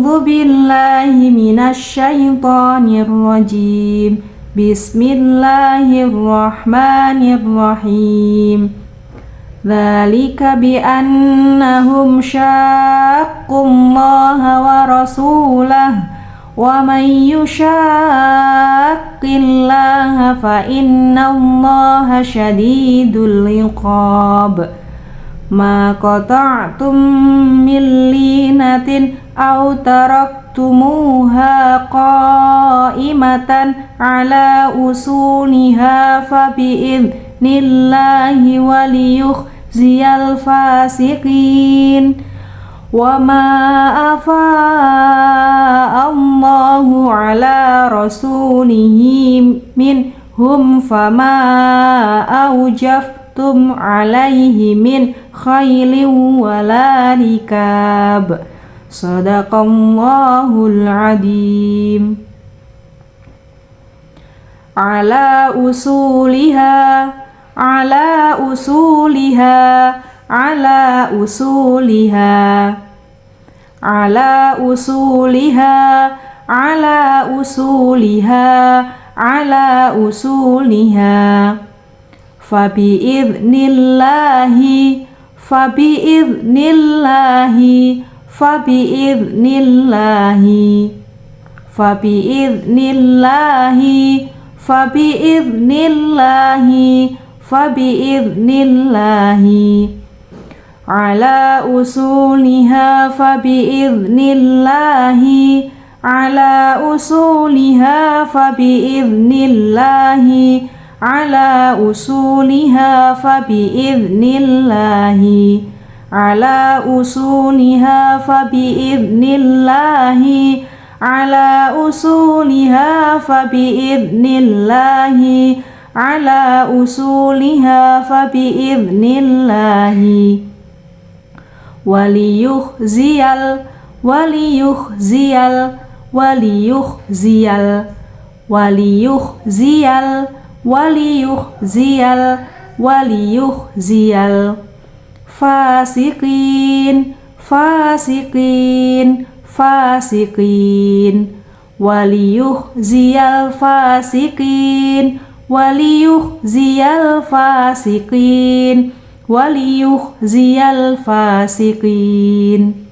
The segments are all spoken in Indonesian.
A'udzu billahi minasyaitonir rajim. Bismillahirrahmanirrahim. Dzalika bi annahum syaqqullaha wa rasulahu wa may yushaqqillaha fa innallaha syadidul iqab. Ma qata'tum min linatin aw taraktumuha qa'imatan ala usuliha fa bi'idnillahi waliyukhziyal fasiqin. Wa ma afa'a Allahu ala rasulihi minhum fama awjaftum alaihi min khailin wala rikab. Sadaqallahul adim. Ala usuliha, ala usuliha, ala usuliha, ala usuliha, ala usuliha, ala usuliha. Fabi'idnillahi, fabi'idnillahi, fabi'idnillahi, fabi'idnillahi, fabi'idnillahi, fabi'idnillahi. Ala usuliha fabi'idnillahi, ala usuliha fabi'idnillahi, ala usuliha fabi'idnillahi, ala usuliha fabi'idnillahi, ala usuliha fabi'idnillahi, ala usuliha fabi'idnillahi. Waliyukhziyal, waliyukhziyal, waliyukhziyal, waliyukhziyal, waliyukhziyal, waliyukhziyal fasiqin, fasiqin, fasiqin. Waliyukhziyal fasiqin, waliyukhziyal fasiqin, waliyukhziyal fasiqin.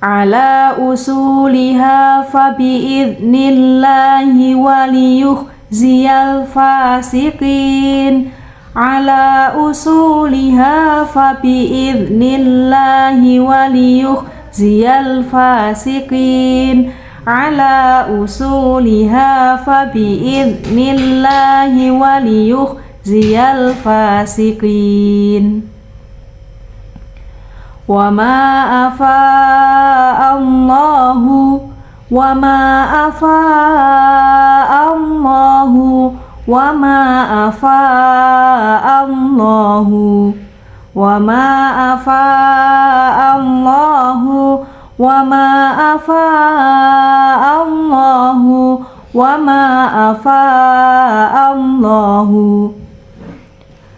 Ala usuliha fabi'idnillahi waliyukhziyal fasiqin, ala usuliha fabi'idnillahi waliyukhziyal fasiqin, ala usuliha fabi'idnillahi waliyukhziyal fasiqin. Wa ma afa'a Allahu, wa ma afa'a Allahu, wa ma afa'a Allahu, wa ma afa'a Allahu, wa ma afa'a Allahu, wa ma afa'a Allahu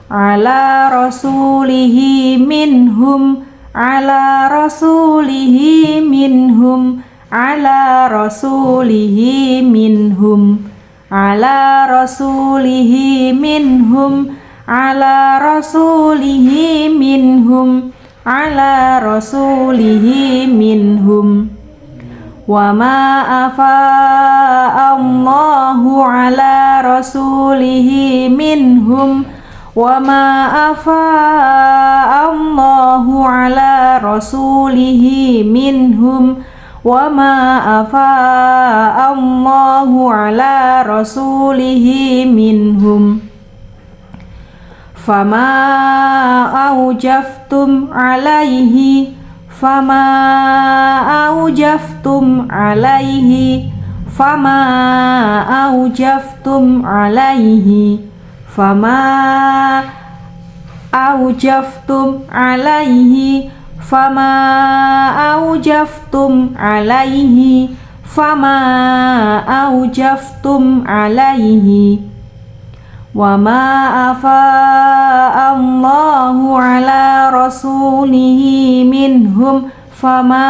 ala rasulihi minhum, ala rasulihi minhum, ala rasulihi minhum, ala rasulihi minhum, ala rasulihi minhum, ala rasulihi minhum. Wa ma afa'a Allahu ala rasulihi minhum, wa ma afa'a Allahu ala rasulihi minhum, wa ma afa'a Allahu ala rasulihi minhum. Fama aujaftum alaihi, fama aujaftum alaihi, fama aujaftum alaihi, fama aujaftum alaihi, fama aujaftum alaihi, fama aujaftum alaihi. Wa ma afa'a Allahu ala rasulihi minhum فما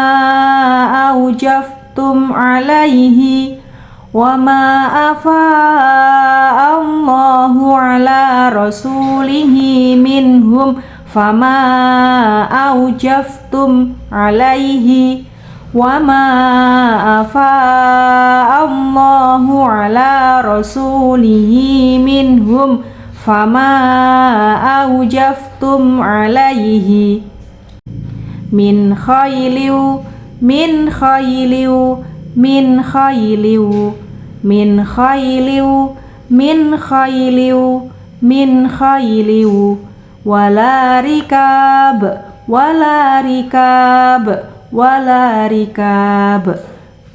أوجفتم عليه وما أفاء الله على رسوله منهم فما أوجفتم عليه وما أفاء الله على رسوله منهم فما أوجفتم عليه من خيل من خيل من خيل من خيل من خيل من خيل ولا ركاب ولا ركاب ولا ركاب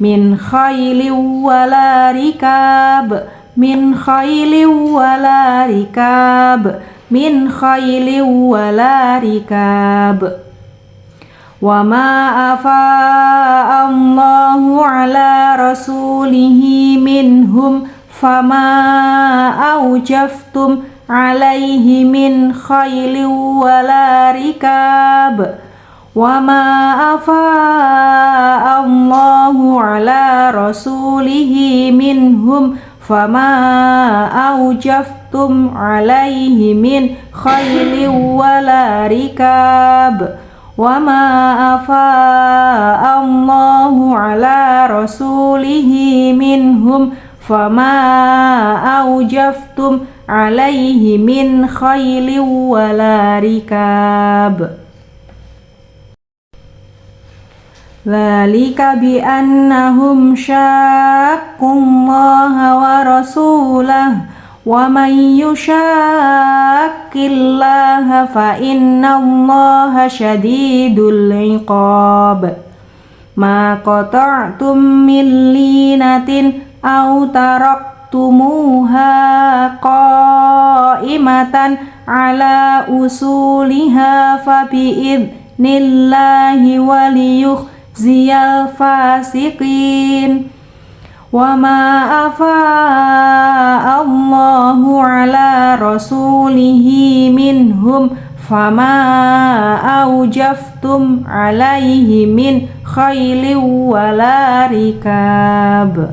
من خيل ولا ركاب من خيل ولا ركاب من خيل ولا ركاب وما أفاء الله على رسوله منهم فما أوجفتم عليه من خيل ولا ركاب وما أفاء الله على رسوله منهم فما أوجفتم عليه من خيل ولا ركاب وما أفاء الله على رسوله منهم فما أوجفتم عليه من خيل ولا ركاب ذلك بأنهم شاقوا الله ورسوله ومن يشاق الله فإن الله شديد العقاب ما قطعتم من لينة أو تركتموها قائمة على أصولها فبإذن الله وليخزي الفاسقين وما أفاء الله على رسوله منهم فما أوجفتم عليه من خيل ولا ركاب